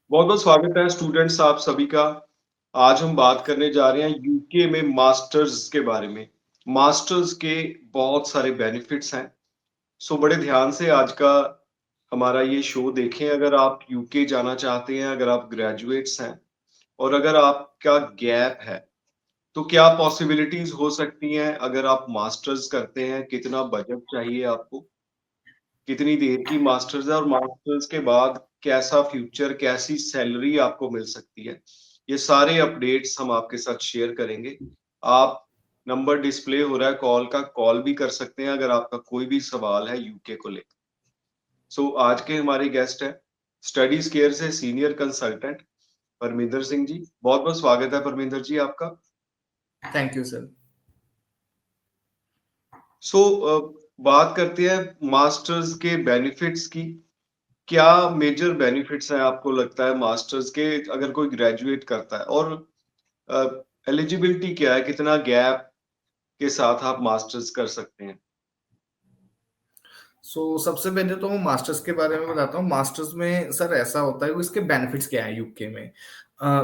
बहुत-बहुत स्वागत है स्टूडेंट्स आप सभी का। आज हम बात करने जा रहे हैं यूके में मास्टर्स के बारे में। मास्टर्स के बहुत सारे बेनिफिट्स हैं। सो बड़े ध्यान से आज का हमारा ये शो देखें अगर आप यूके जाना चाहते हैं, अगर आप ग्रेजुएट्स हैं और अगर आपका गैप है, तो क्या पॉसिबिलिटीज़ हो सकती हैं अगर आप मास्टर्स करते हैं, कितना बजट चाहिए आपको? कितनी देर की मास्टर्स है और मास्टर्स के बाद कैसा फ्यूचर, कैसी सैलरी आपको मिल सकती है। ये सारे अपडेट्स हम आपके साथ शेयर करेंगे। आप नंबर डिस्प्ले हो रहा है कॉल का, कॉल भी कर सकते हैं अगर आपका कोई भी सवाल है यूके को लेकर। आज के हमारे गेस्ट हैं, स्टडीज़ केयर से सीनियर कंसल्टेंट परमिंदर सिंह जी। बहुत-बहुत स्वागत है परमिंदर जी आपका। Thank you sir. सो बात करते हैं मास्टर्स के बेनिफिट्स की। क्या मेजर बेनिफिट्स हैं आपको लगता है मास्टर्स के अगर कोई ग्रेजुएट करता है और एलिजिबिलिटी क्या है कितना गैप के साथ आप मास्टर्स कर सकते हैं? सबसे पहले तो मैं मास्टर्स के बारे में बताता हूँ। मास्टर्स में सर ऐसा होता है, इसके बेनिफिट्स क्या है यूके में।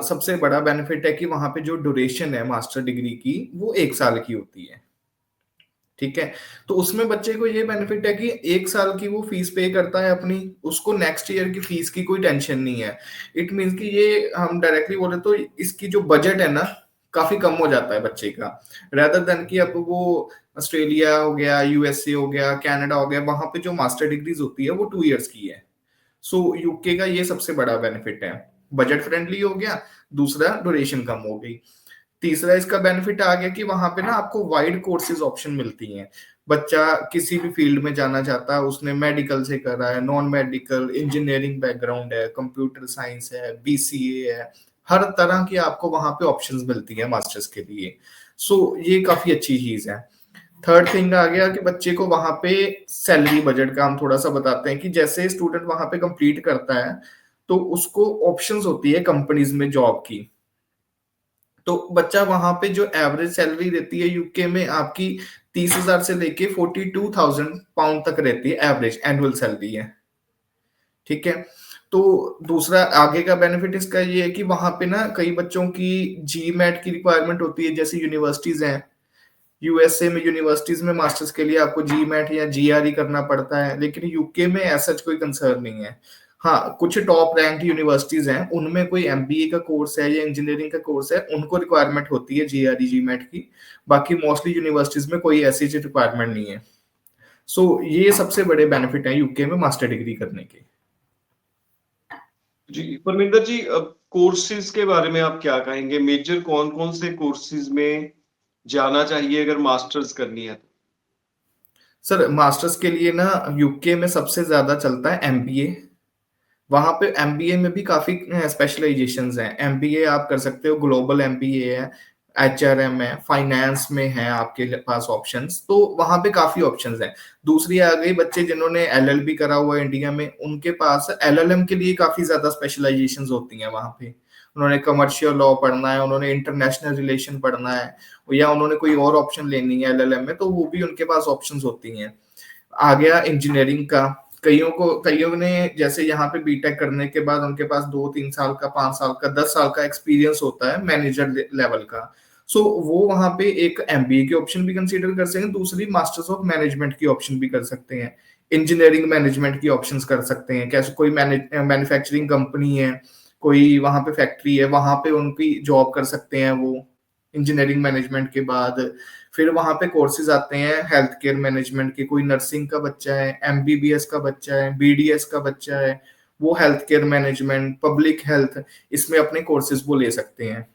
सबसे बड़ा बेनिफिट है कि वहाँ पे जो ड्यूरेशन है मास्टर डिग्री की वो 1 साल की होती है। ठीक है। तो उसमें बच्चे को ये बेनिफिट है कि 1 साल की वो फीस पे करता है अपनी, उसको नेक्स्ट ईयर की फीस की कोई टेंशन नहीं है। इट मीन्स कि ये हम डायरेक्टली बोले तो इसकी जो बजट है ना, काफी कम हो जाता है बच्चे का। रेदर देन कि अब वो ऑस्ट्रेलिया हो गया, यूएसए हो गया, कनाडा हो गया, वहां पे जो मास्टर डिग्रीज होती है वो 2 इयर्स की है। यूके का ये सबसे बड़ा बेनिफिट है। बजट फ्रेंडली हो गया, दूसरा ड्यूरेशन कम हो गई, तीसरा इसका बेनिफिट आ गया कि वहां पे ना आपको वाइड कोर्सेज ऑप्शन मिलती हैं। बच्चा किसी भी फील्ड में जाना चाहता है, उसने मेडिकल से करा है, नॉन मेडिकल, इंजीनियरिंग बैकग्राउंड है, कंप्यूटर साइंस है, बीसीए है, हर तरह की आपको वहां पे ऑप्शंस मिलती है मास्टर्स के लिए। ये काफी अच्छी चीज है। थर्ड थिंग आ गया कि बच्चे को वहां पे सैलरी बजट का हम थोड़ा सा बताते हैं कि जैसे स्टूडेंट वहां पे कंप्लीट करता है तो उसको ऑप्शंस होती है कंपनीज में जॉब की। तो बच्चा वहां पे जो एवरेज सैलरी रहती है यूके में आपकी 30,000 से लेके 42,000 पाउंड तक रहती है, एवरेज एनुअल सैलरी है। ठीक है। तो दूसरा आगे का बेनिफिट इसका ये है कि वहां पे ना कई बच्चों की जी मैट की रिक्वायरमेंट होती है, जैसे यूनिवर्सिटीज हैं। यूएसए में यूनिवर्सिटीज में मास्टर्स के लिए आपको जी मैट या जीआरई करना पड़ता है, लेकिन यूके में ऐसा कोई कंसर्न नहीं है। हाँ, कुछ टॉप रैंक यूनिवर्सिटीज हैं, उनमें कोई एमबीए का कोर्स है या इंजीनियरिंग का कोर्स है, उनको रिक्वायरमेंट होती है जीआरई जी मैट की। बाकी मोस्टली यूनिवर्सिटीज में कोई ऐसी रिक्वायरमेंट नहीं है। ये सबसे बड़े बेनिफिट है यूके में मास्टर डिग्री करने के। जी, परमिंदर जी अब कोर्सेज़ के बारे में आप क्या कहेंगे? मेजर कौन-कौन से कोर्सेज़ में जाना चाहिए अगर मास्टर्स करनी है तो? सर मास्टर्स के लिए ना यूके में सबसे ज्यादा चलता है एमबीए। वहां पे एमबीए में भी काफी स्पेशलाइजेशंस हैं। एमबीए आप कर सकते हो, ग्लोबल एमबीए है, एचआरएम है, फाइनेंस में है आपके पास ऑप्शंस। तो वहां पे काफी ऑप्शंस हैं। दूसरी आ गई बच्चे जिन्होंने एलएलबी करा हुआ है इंडिया में, उनके पास एलएलएम के लिए काफी ज्यादा स्पेशलाइजेशंस होती हैं वहां पे। उन्होंने कमर्शियल लॉ पढ़ना है, उन्होंने इंटरनेशनल रिलेशन पढ़ना है, या उन्होंने कोई और ऑप्शन लेनी है एलएलएम में, तो वो भी उनके पास ऑप्शंस होती हैं। आ गया इंजीनियरिंग का। कईयों ने जैसे यहाँ पे बीटेक करने के बाद उनके पास 2-3 साल का, 5 साल का, 10 साल का एक्सपीरियंस होता है मैनेजर लेवल का। वो वहां पे एक एमबीए की ऑप्शन भी कंसीडर कर सकते हैं, दूसरी मास्टर्स ऑफ मैनेजमेंट की ऑप्शन भी कर सकते हैं। इंजीनियरिंग मैनेजमेंट की ऑप्शंस कर सकते हैं, कैसे कोई मैन्युफैक्चरिंग कंपनी है, कोई वहां पे फैक्ट्री है, वहां पे उनकी जॉब कर सकते हैं वो इंजीनियरिंग मैनेजमेंट के बाद। फिर वहां पे कोर्सेज आते हैं हेल्थ केयर मैनेजमेंट के, कोई नर्सिंग का बच्चा है, एमबीबीएस का बच्चा है, बीडीएस का बच्चा है, वो health care management, public health, इसमें अपने कोर्सेज वो ले सकते हैं।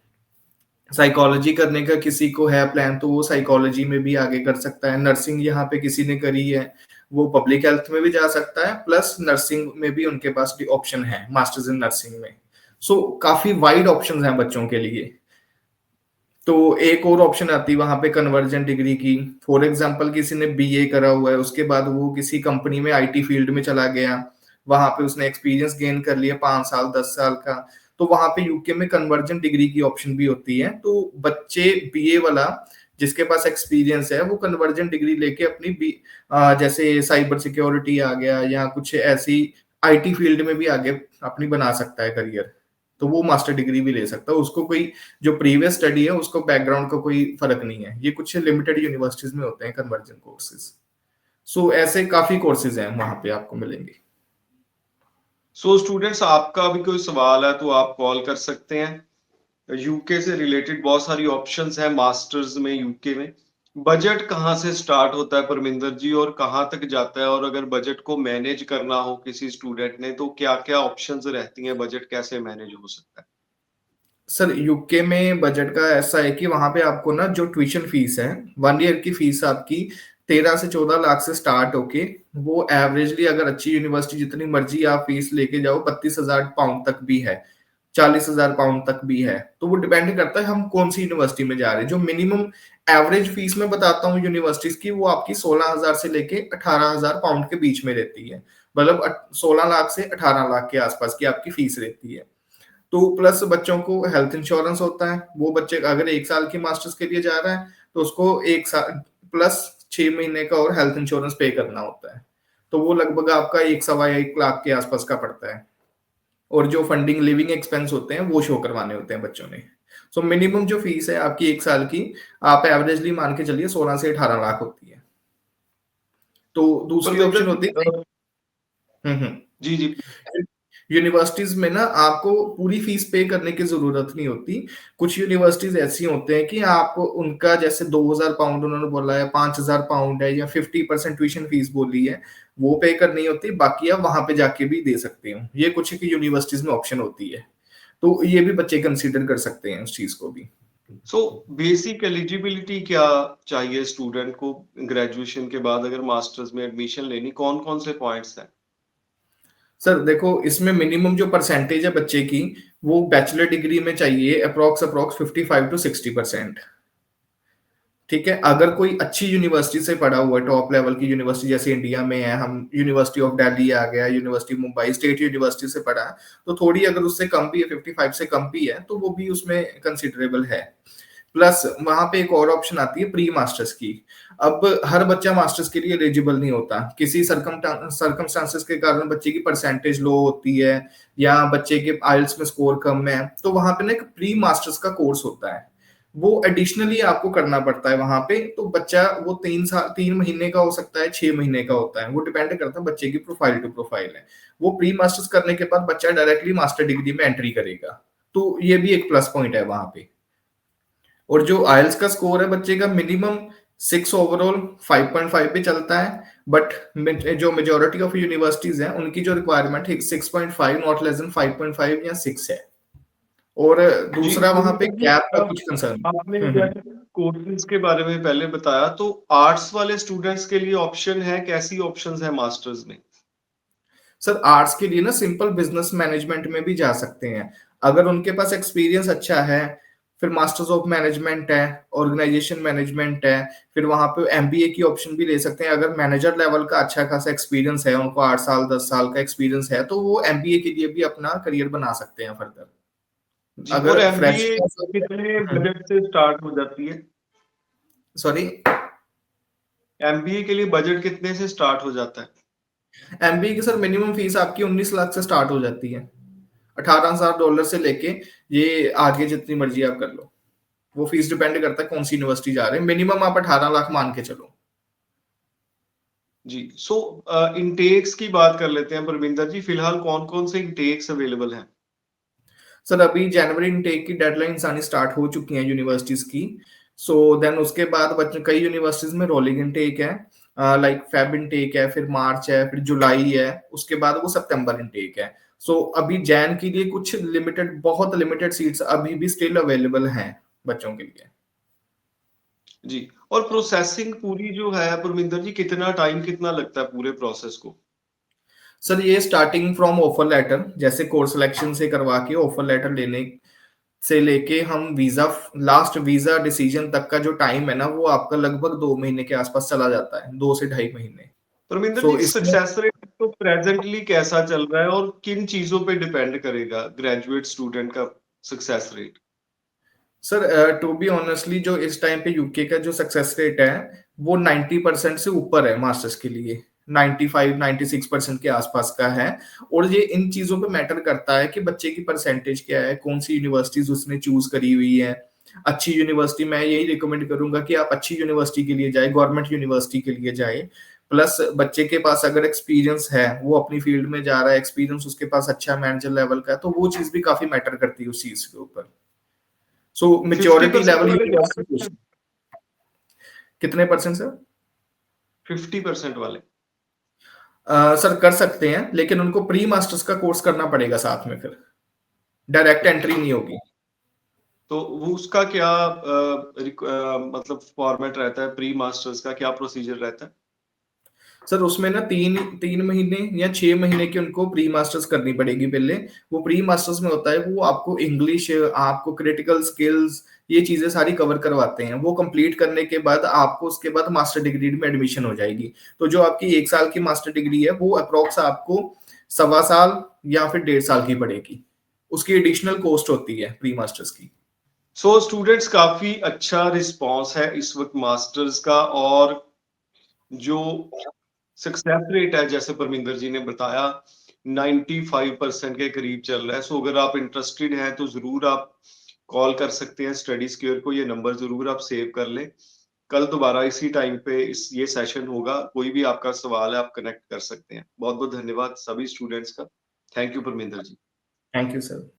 साइकोलॉजी करने का किसी को है प्लान तो वो साइकोलॉजी में भी आगे कर सकता है। नर्सिंग यहाँ पे किसी ने करी है, वो पब्लिक हेल्थ में भी जा सकता है, प्लस नर्सिंग में भी उनके पास भी ऑप्शन है, मास्टर्स इन नर्सिंग में। काफी वाइड ऑप्शंस हैं बच्चों के लिए। तो एक और ऑप्शन आती है वहां पे कन्वर्जन डिग्री की। फॉर एग्जांपल किसी ने बीए करा हुआ है, उसके बाद वो किसी कंपनी में आईटी फील्ड में चला गया, वहां पे उसने एक्सपीरियंस गेन कर लिया 5 साल 10 साल का, तो वहां पे यूके में कन्वर्जन डिग्री की ऑप्शन भी होती है। तो बच्चे बीए वाला जिसके पास एक्सपीरियंस है वो कन्वर्जन डिग्री लेके अपनी जैसे साइबर सिक्योरिटी आ गया या कुछ ऐसी आईटी फील्ड में भी आगे अपनी बना सकता है करियर, तो वो मास्टर डिग्री भी ले सकता है। उसको कोई जो प्रीवियस स्टडी है उसको बैकग्राउंड का कोई फर्क नहीं है। ये कुछ लिमिटेड यूनिवर्सिटीज में होते हैं कन्वर्जन कोर्सेज। सो ऐसे काफी कोर्सेज हैं वहां पे आपको मिलेंगे। सो स्टूडेंट्स, आपका भी कोई सवाल है तो आप कॉल कर सकते हैं। यूके से रिलेटेड बहुत सारी ऑप्शंस हैं मास्टर्स में यूके में। बजट कहाँ से स्टार्ट होता है परमिंदर जी, और कहाँ तक जाता है? और अगर बजट को मैनेज करना हो किसी स्टूडेंट ने तो क्या-क्या ऑप्शंस रहती हैं? बजट कैसे मैनेज हो सकता है? सर यूके में बजट का ऐसा है कि वहां पे आपको ना जो ट्यूशन फीस है, 1 ईयर की फीस आपकी 13 से 14 लाख से स्टार्ट होके वो एवरेजली अगर अच्छी यूनिवर्सिटी जितनी मर्जी आप फीस लेके जाओ 32,000 पाउंड तक भी है, 40,000 पाउंड तक भी है। तो वो डिपेंड करता है हम कौन सी यूनिवर्सिटी में जा रहे हैं। जो मिनिमम एवरेज फीस में बताता हूँ यूनिवर्सिटीज की, वो आपकी 16,000 से लेके 18,000 पाउंड के बीच में रहती है। मतलब 16 लाख से 18 लाख के आसपास की आपकी फीस रहती है। तो प्लस बच्चों को हेल्थ इंश्योरेंस होता है। वो बच्चे अगर 1 साल की मास्टर्स के लिए जा रहा है तो उसको 1 साल प्लस 6 महीने का और हेल्थ इंश्योरेंस पे करना होता है। तो वो लगभग आपका 1 सवा 1 लाख के आसपास का पड़ता है। और जो फंडिंग लिविंग एक्सपेंस होते हैं वो शो करवाने होते हैं बच्चों ने। सो मिनिमम जो फीस है आपकी 1 साल की, आप एवरेजली मान के चलिए 16 से 18 लाख होती है। तो दूसरी परमिंदर ऑप्शन जी होती है। हम्म। जी, जी। यूनिवर्सिटीज में ना आपको पूरी फीस पे करने की जरूरत नहीं होती। कुछ यूनिवर्सिटीज ऐसी होते हैं कि आप उनका जैसे 2,000 पाउंड उन्होंने बोला है, 5,000 पाउंड है, या 50% ट्यूशन फीस बोली है, वो पे करनी होती है। बाकी आप वहां पे जाके भी दे सकते हो। ये कुछ यूनिवर्सिटीज में ऑप्शन होती है। तो ये भी बच्चे कंसीडर कर सकते हैं उस चीज को भी। सो बेसिक एलिजिबिलिटी क्या चाहिए स्टूडेंट को ग्रेजुएशन के बाद अगर मास्टर्स में एडमिशन लेनी? कौन-कौन से पॉइंट्स हैं? सर देखो, इसमें मिनिमम जो परसेंटेज है बच्चे की, वो बैचलर डिग्री में चाहिए अप्रोक्स अप्रोक्स 55 to 60%। ठीक है, अगर कोई अच्छी यूनिवर्सिटी से पढ़ा हुआ है, टॉप लेवल की यूनिवर्सिटी जैसे इंडिया में है, हम यूनिवर्सिटी ऑफ दिल्ली आ गया, यूनिवर्सिटी मुंबई, स्टेट यूनिवर्सिटी से पढ़ा है, तो थोड़ी अगर उससे कम भी है, 55 से कम भी है, तो वो भी उसमें कंसिडरेबल है। प्लस वहां पे एक और ऑप्शन आती है प्री मास्टर्स की। अब हर बच्चा मास्टर्स के लिए एलिजिबल नहीं होता। किसी सरकमस्टांसेस के कारण बच्चे की परसेंटेज लो होती है, या बच्चे के आइल्स में स्कोर कम है, तो वहां पे ना एक प्री मास्टर्स का कोर्स होता है। वो एडिशनली आपको करना पड़ता है वहां पे। तो बच्चा वो 3 साल 3 महीने का हो सकता है, 6 महीने का होता है, वो डिपेंड करता है बच्चे की प्रोफाइल टू प्रोफाइल है। वो प्री मास्टर्स करने के बाद बच्चा डायरेक्टली मास्टर डिग्री में एंट्री करेगा। तो ये भी एक प्लस पॉइंट है वहां पे। और जो आइल्स का स्कोर है बच्चे का, मिनिमम 6 ओवरऑल 5.5 पे चलता है। बट जो मेजोरिटी ऑफ यूनिवर्सिटीज हैं उनकी जो रिक्वायरमेंट है 6.5, नॉट लेस देन 5.5 या 6 है। और जी, दूसरा वहां पे परमिंदर जी, गैप का कुछ कंसर्न। आपने हम्म। जैसे कोर्सेज के बारे में पहले बताया, तो आर्ट्स वाले स्टूडेंट्स के लिए ऑप्शन है? कैसी ऑप्शंस है मास्टर्स में? सर आर्ट्स के लिए ना सिंपल बिजनेस मैनेजमेंट में भी जा सकते हैं, अगर उनके पास एक्सपीरियंस अच्छा है। फिर मास्टर्स ऑफ मैनेजमेंट है, ऑर्गेनाइजेशन मैनेजमेंट है। फिर वहां पे एमबीए की ऑप्शन भी ले सकते हैं। अगर मैनेजर लेवल का अच्छा खासा एक्सपीरियंस है, उनको 8 साल 10 साल का एक्सपीरियंस है, तो वो एमबीए के लिए भी अपना करियर बना सकते हैं फर्दर। जी, और अगर फ्रेश। एमबीए कितने बजट से स्टार्ट हो जाती है? सॉरी। एमबीए के लिए बजट कितने से स्टार्ट हो जाता है? एमबीए की सर मिनिमम फीस आपकी 19 लाख से स्टार्ट हो जाती है, $18,000 से लेके ये आगे जितनी मर्जी आप कर लो। वो फीस डिपेंड करता है कौन सी यूनिवर्सिटी जा रहे हैं। मिनिमम आप 18 लाख मान के चलो। जी, सो इनटेक्स की बात कर लेते हैं परमिंदर जी। फिलहाल कौन-कौन से इनटेक्स अवेलेबल हैं? सर अभी जनवरी इनटेक की डेडलाइंस आनी स्टार्ट हो चुकी हैं यूनिवर्सिटीज की। सो देन उसके बाद बच्चे कई यूनिवर्सिटीज में रोलिंग इनटेक है, लाइक फेब इनटेक है, फिर मार्च है, फिर जुलाई है, उसके बाद वो सितंबर इनटेक है। सो अभी जैन के लिए कुछ लिमिटेड, बहुत लिमिटेड सीट्स अभी भी स्टिल अवेलेबल हैं बच्चों के लिए। जी, और प्रोसेसिंग पूरी जो है परमिंदर जी, कितना टाइम कितना लगता है पूरे प्रोसेस को? सर ये स्टार्टिंग फ्रॉम ऑफर लेटर, जैसे कोर्स सिलेक्शन से करवा के ऑफर लेटर लेने से लेके हम वीजा, लास्ट वीजा डिसीजन तक का जो टाइम है ना, वो आपका लगभग 2 महीने के आसपास चला जाता है, 2 से 2.5 महीने। परमिंदर सो जी, इसमें सक्सेस रेट तो प्रेजेंटली कैसा चल रहा है और किन चीजों पे डिपेंड करेगा ग्रेजुएट स्टूडेंट का success rate? Sir to be honestly जो इस टाइम पे यूके का जो सक्सेस रेट है वो 90% से ऊपर है मास्टर्स के लिए। 95-96% के आसपास का है। और ये इन चीजों पे मैटर करता है कि बच्चे की परसेंटेज क्या है, कौन सी यूनिवर्सिटीज उसने चूज करी हुई है। अच्छी यूनिवर्सिटी, मैं यही रिकमेंड करूंगा कि आप अच्छी यूनिवर्सिटी के लिए जाए, गवर्नमेंट यूनिवर्सिटी के लिए जाए। प्लस बच्चे के पास अगर एक्सपीरियंस है, वो अपनी फील्ड में जा रहा है, एक्सपीरियंस उसके पास अच्छा मैनेजर लेवल का है, तो वो चीज भी काफी मैटर करती है उस चीज के ऊपर। सो मेच्योरिटी 50% लेवल वाले कितने परसेंट सर? 50% वाले सर कर सकते हैं, लेकिन उनको प्री मास्टर्स का कोर्स करना पड़ेगा साथ में, फिर डायरेक्ट एंट्री नहीं होगी। तो वो उसका क्या मतलब फॉर्मेट रहता है, प्री मास्टर्स का क्या प्रोसीजर रहता है? सर उसमें ना 3 महीने या 6 महीने की उनको प्री मास्टर्स करनी पड़ेगी पहले। वो प्री मास्टर्स में होता है, वो आपको इंग्लिश, आपको क्रिटिकल स्किल्स, ये चीजें सारी कवर करवाते हैं। वो कंप्लीट करने के बाद आपको उसके बाद मास्टर डिग्री में एडमिशन हो जाएगी। तो जो आपकी 1 साल की मास्टर डिग्री है, वो अप्रोक्स आपको 1.25 साल या फिर 1.5 साल की पड़ेगी। उसकी एडिशनल कॉस्ट होती है प्री मास्टर्स की। सो स्टूडेंट्स, काफी अच्छा रिस्पांस है इस वक्त मास्टर्स का, और जो सक्सेस रेट है जैसे परमिंदर जी ने बताया 95% के करीब चल रहा है। सो अगर आप इंटरेस्टेड हैं तो जरूर आप कॉल कर सकते हैं स्टडी स्क्योर को, ये नंबर जरूर आप सेव कर लें। कल दोबारा इसी टाइम पे ये सेशन होगा, कोई भी आपका सवाल है आप कनेक्ट कर सकते हैं। बहुत बहुत धन्यवाद सभी स्टूडेंट्स का। Thank you Parminder ji. Thank you sir.